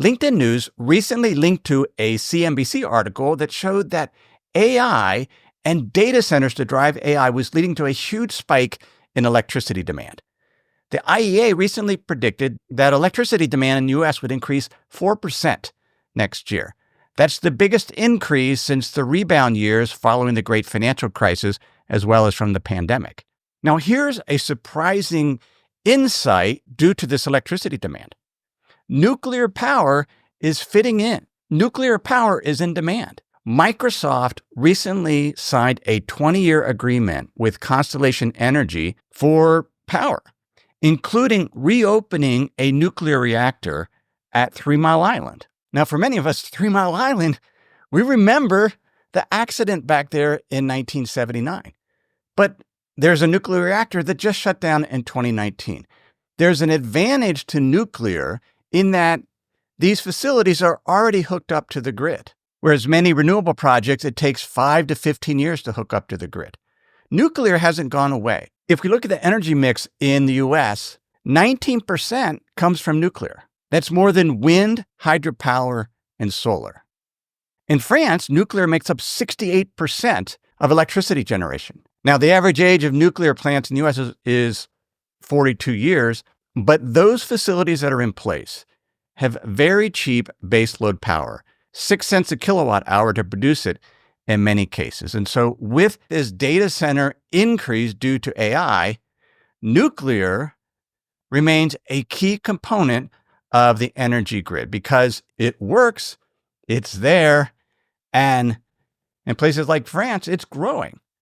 LinkedIn News recently linked to a CNBC article that showed that AI and data centers to drive AI was leading to a huge spike in electricity demand. The IEA recently predicted that electricity demand in the U.S. would increase 4% next year. That's the biggest increase since the rebound years following the great financial crisis, as well as from the pandemic. Now, here's a surprising insight due to this electricity demand. Nuclear power is fitting in. Nuclear power is in demand. Microsoft recently signed a 20-year agreement with Constellation Energy for power, including reopening a nuclear reactor at 3 Mile Island. Now, for many of us, 3 Mile Island, we remember the accident back there in 1979. But there's a nuclear reactor that just shut down in 2019. There's an advantage to nuclear in that these facilities are already hooked up to the grid, whereas many renewable projects, it takes 5 to 15 years to hook up to the grid. Nuclear hasn't gone away. If we look at the energy mix in the U.S., 19% comes from nuclear. That's more than wind, hydropower, and solar. In France, nuclear makes up 68% of electricity generation. Now, the average age of nuclear plants in the U.S. is 42 years, but those facilities that are in place have very cheap baseload power, 6 cents a kilowatt hour to produce it in many cases. And so with this data center increase due to AI, nuclear remains a key component of the energy grid because it works, it's there, and in places like France, it's growing.